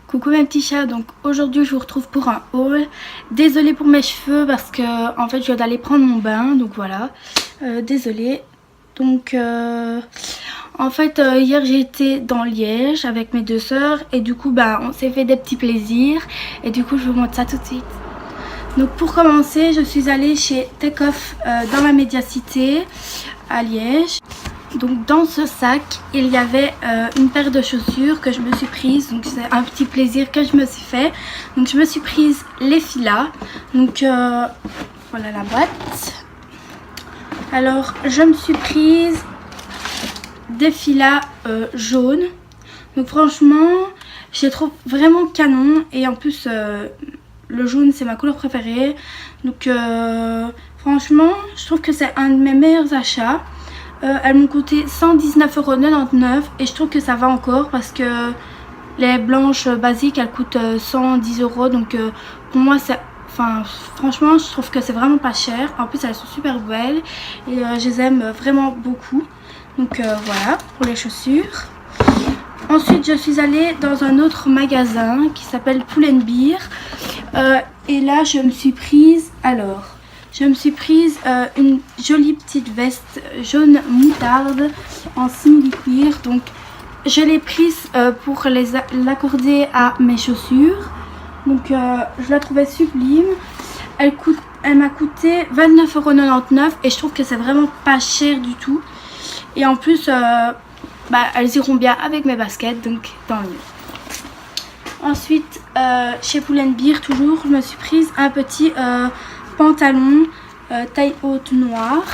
Coucou mes petits chats, donc aujourd'hui je vous retrouve pour un haul. Désolée pour mes cheveux parce que en fait je viens d'aller prendre mon bain, donc voilà. Désolée. Donc en fait hier j'ai été dans Liège avec mes deux sœurs et du coup bah on s'est fait des petits plaisirs et du coup je vous montre ça tout de suite. Donc pour commencer je suis allée chez Take Off dans la Médiacité à Liège. Donc dans ce sac il y avait une paire de chaussures que je me suis prise, donc c'est un petit plaisir que je me suis fait. Donc je me suis prise les Fila, donc voilà la boîte. Alors je me suis prise des Fila jaunes, donc franchement je les trouve vraiment canon et en plus le jaune c'est ma couleur préférée, donc franchement je trouve que c'est un de mes meilleurs achats. Elles m'ont coûté 119,99 € et je trouve que ça va encore parce que les blanches basiques elles coûtent 110 €, donc pour moi c'est, enfin franchement je trouve que c'est vraiment pas cher. En plus elles sont super belles et je les aime vraiment beaucoup, donc voilà pour les chaussures. Ensuite je suis allée dans un autre magasin qui s'appelle Pull&Bear et là je me suis prise une jolie petite veste jaune moutarde en simili-cuir. Donc je l'ai prise pour l'accorder à mes chaussures. Donc je la trouvais sublime. Elle m'a coûté 29,99 € et je trouve que c'est vraiment pas cher du tout. Et en plus elles iront bien avec mes baskets, donc tant mieux. Ensuite chez Pull&Bear toujours je me suis prise un petit pantalon taille haute noir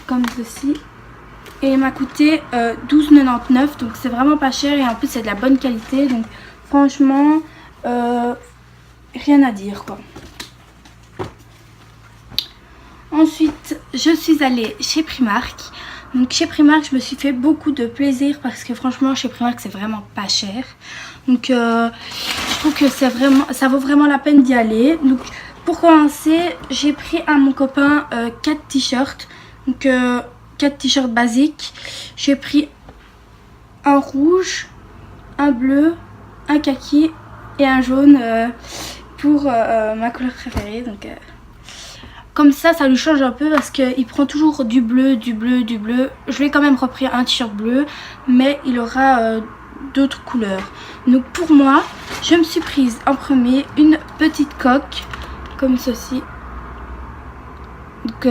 comme ceci et il m'a coûté 12,99 €, donc c'est vraiment pas cher et en plus c'est de la bonne qualité, donc franchement rien à dire quoi. Ensuite je suis allée chez Primark. Donc chez Primark je me suis fait beaucoup de plaisir parce que franchement chez Primark c'est vraiment pas cher, donc je trouve que ça vaut vraiment la peine d'y aller. Donc pour commencer j'ai pris à mon copain 4 t-shirts, donc 4 t-shirts basiques. J'ai pris un rouge, un bleu, un kaki et un jaune pour ma couleur préférée, donc comme ça lui change un peu parce qu'il prend toujours du bleu, du bleu, du bleu. Je vais quand même repris un t-shirt bleu, mais il aura d'autres couleurs. Donc pour moi, je me suis prise en premier une petite coque comme ceci. Donc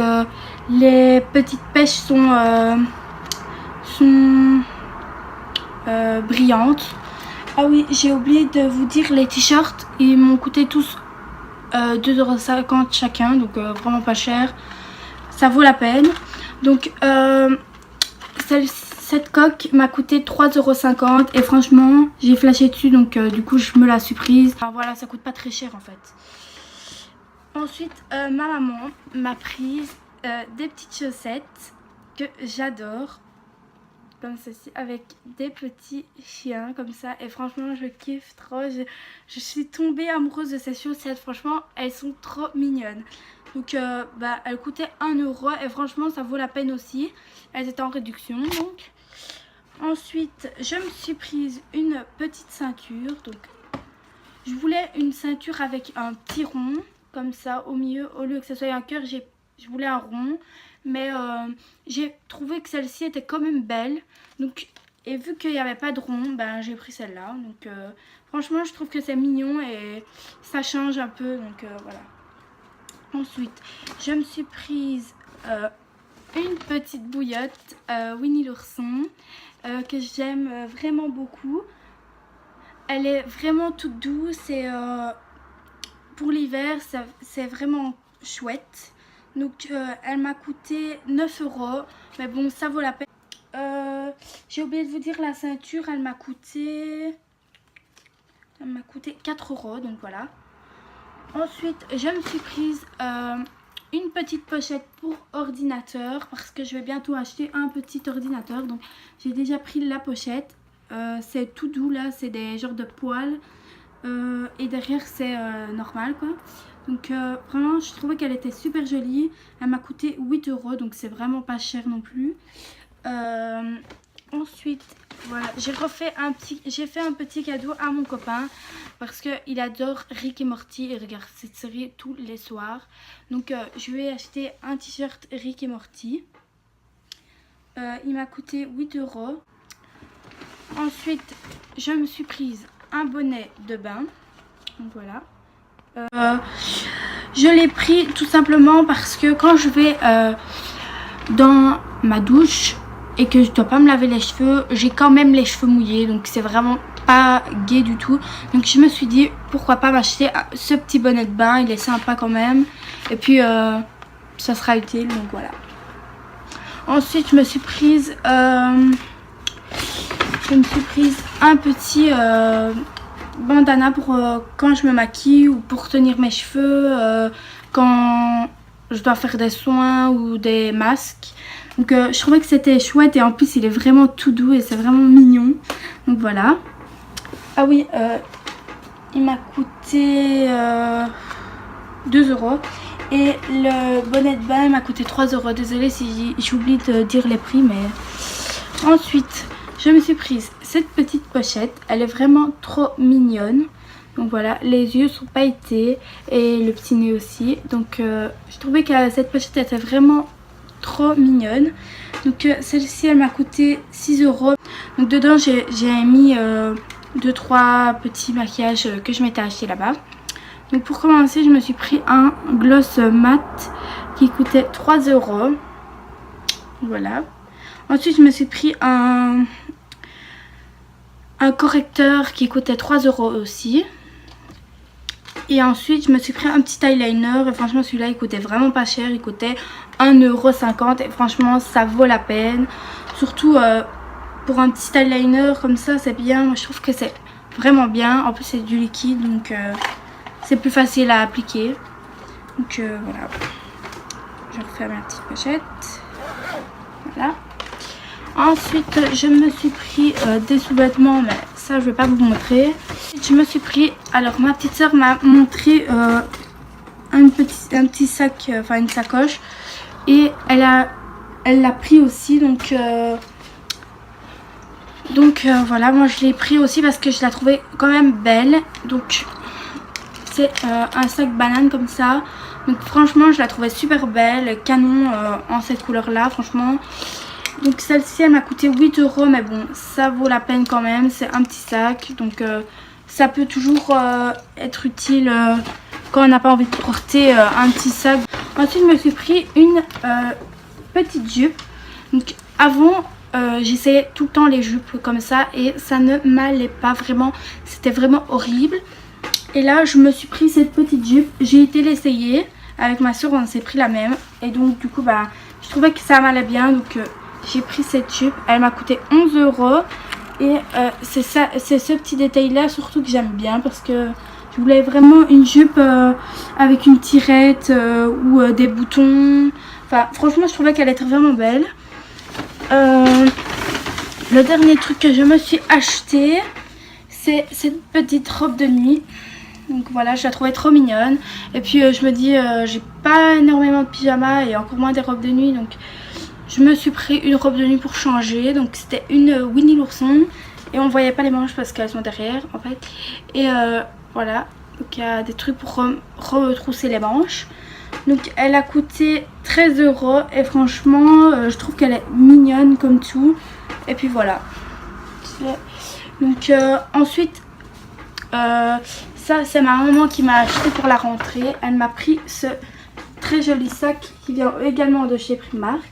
les petites pêches sont brillantes. Ah oui, j'ai oublié de vous dire, les t-shirts ils m'ont coûté tous 2,50 € chacun, donc vraiment pas cher, ça vaut la peine. Donc cette coque m'a coûté 3,50 € et franchement j'ai flashé dessus, donc du coup je me la suis prise. Enfin, voilà, ça coûte pas très cher en fait. Ensuite ma maman m'a prise des petites chaussettes que j'adore comme ceci avec des petits chiens comme ça, et franchement je kiffe trop. Je suis tombée amoureuse de ces chaussettes, franchement elles sont trop mignonnes. Donc elles coûtaient 1 € et franchement ça vaut la peine aussi, elles étaient en réduction donc. Ensuite je me suis prise une petite ceinture, donc je voulais une ceinture avec un petit rond comme ça au milieu, au lieu que ce soit un cœur je voulais un rond, mais j'ai trouvé que celle-ci était quand même belle, donc, et vu qu'il n'y avait pas de rond, j'ai pris celle-là. Donc franchement je trouve que c'est mignon et ça change un peu, donc voilà. Ensuite je me suis prise une petite bouillotte Winnie l'ourson que j'aime vraiment beaucoup. Elle est vraiment toute douce et pour l'hiver c'est vraiment chouette. Donc elle m'a coûté 9 €, mais bon ça vaut la peine. J'ai oublié de vous dire, la ceinture elle m'a coûté 4 €, donc voilà. Ensuite je me suis prise une petite pochette pour ordinateur parce que je vais bientôt acheter un petit ordinateur, donc j'ai déjà pris la pochette. C'est tout doux là, c'est des genres de poils et derrière c'est normal quoi. Donc vraiment je trouvais qu'elle était super jolie. Elle m'a coûté 8 €, donc c'est vraiment pas cher non plus. Ensuite, voilà, j'ai fait un petit cadeau à mon copain parce qu'il adore Rick et Morty et regarde cette série tous les soirs. Donc je lui ai acheté un t-shirt Rick et Morty. Il m'a coûté 8 €. Ensuite, je me suis prise un bonnet de bain. Donc voilà. Je l'ai pris tout simplement parce que quand je vais dans ma douche et que je dois pas me laver les cheveux, j'ai quand même les cheveux mouillés, donc c'est vraiment pas gai du tout. Donc je me suis dit pourquoi pas m'acheter ce petit bonnet de bain, il est sympa quand même, et puis ça sera utile, donc voilà. Ensuite je me suis prise un petit bandana pour quand je me maquille ou pour tenir mes cheveux quand je dois faire des soins ou des masques. Donc je trouvais que c'était chouette et en plus il est vraiment tout doux et c'est vraiment mignon. Donc voilà. Ah oui, il m'a coûté 2 € et le bonnet de bain m'a coûté 3 €. Désolée si j'oublie de dire les prix, mais ensuite je me suis prise cette petite pochette. Elle est vraiment trop mignonne. Donc voilà, les yeux sont pailletés et le petit nez aussi. Donc je trouvais que cette pochette était vraiment trop mignonne. Donc celle-ci elle m'a coûté 6 €. Donc dedans j'ai mis 2-3 petits maquillages que je m'étais acheté là-bas. Donc pour commencer je me suis pris un gloss mat qui coûtait 3 €. Voilà. Ensuite je me suis pris un correcteur qui coûtait 3 € aussi. Et ensuite je me suis pris un petit eyeliner et franchement celui-là il coûtait vraiment pas cher, il coûtait 1,50 € et franchement ça vaut la peine. Surtout pour un petit eyeliner comme ça c'est bien, moi je trouve que c'est vraiment bien. En plus c'est du liquide donc c'est plus facile à appliquer. Donc voilà, je refais ma petite pochette. Voilà. Ensuite je me suis pris des sous-vêtements, mais ça je vais pas vous montrer. Je me suis pris, alors ma petite soeur m'a montré un petit sac, enfin une sacoche, et elle l'a pris aussi, donc voilà, moi je l'ai pris aussi parce que je la trouvais quand même belle. Donc c'est un sac banane comme ça, donc franchement je la trouvais super belle, canon en cette couleur là franchement. Donc celle-ci elle m'a coûté 8 €, mais bon ça vaut la peine quand même, c'est un petit sac, donc ça peut toujours être utile quand on n'a pas envie de porter un petit sac. Ensuite je me suis pris une petite jupe. Donc avant j'essayais tout le temps les jupes comme ça et ça ne m'allait pas vraiment, c'était vraiment horrible. Et là je me suis pris cette petite jupe, j'ai été l'essayer avec ma soeur, on s'est pris la même et donc du coup bah je trouvais que ça m'allait bien, donc j'ai pris cette jupe. Elle m'a coûté 11 € et c'est ce petit détail là surtout que j'aime bien parce que je voulais vraiment une jupe avec une tirette ou des boutons. Enfin franchement je trouvais qu'elle était vraiment belle. Le dernier truc que je me suis acheté c'est cette petite robe de nuit. Donc voilà, je la trouvais trop mignonne. Et puis je me dis j'ai pas énormément de pyjamas et encore moins des robes de nuit, donc je me suis pris une robe de nuit pour changer. Donc c'était une Winnie l'ourson et on voyait pas les manches parce qu'elles sont derrière en fait. Et voilà, donc il y a des trucs pour retrousser les manches. Donc elle a coûté 13 € et franchement je trouve qu'elle est mignonne comme tout. Et puis voilà. Donc ensuite ça c'est ma maman qui m'a acheté pour la rentrée. Elle m'a pris ce très joli sac qui vient également de chez Primark.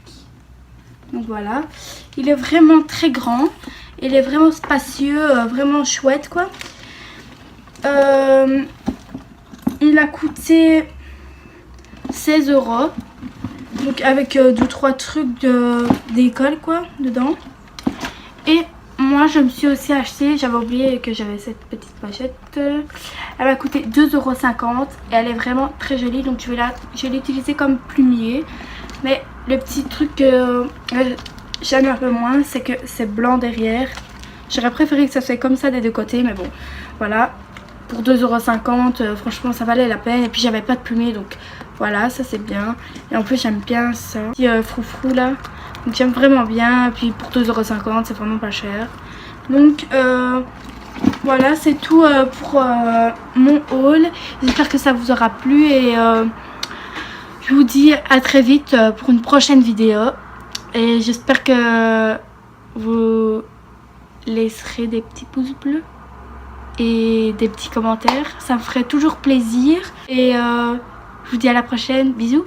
Donc voilà, il est vraiment très grand, il est vraiment spacieux, vraiment chouette quoi. Il a coûté 16 €, donc avec 2-3 trucs d'école quoi dedans. Et moi je me suis aussi acheté, j'avais oublié que j'avais cette petite pochette, elle m'a coûté 2,50 € et elle est vraiment très jolie, donc je vais l'utiliser comme plumier. Mais le petit truc que j'aime un peu moins, c'est que c'est blanc derrière. J'aurais préféré que ça soit comme ça des deux côtés, mais bon voilà, pour 2,50 € franchement ça valait la peine. Et puis j'avais pas de plumier, donc voilà, ça c'est bien. Et en plus j'aime bien ça, petit froufrou là. Donc j'aime vraiment bien. Et puis pour 2,50 € c'est vraiment pas cher. Donc voilà, c'est tout pour mon haul. J'espère que ça vous aura plu et je vous dis à très vite pour une prochaine vidéo. Et j'espère que vous laisserez des petits pouces bleus et des petits commentaires. Ça me ferait toujours plaisir. Et je vous dis à la prochaine. Bisous.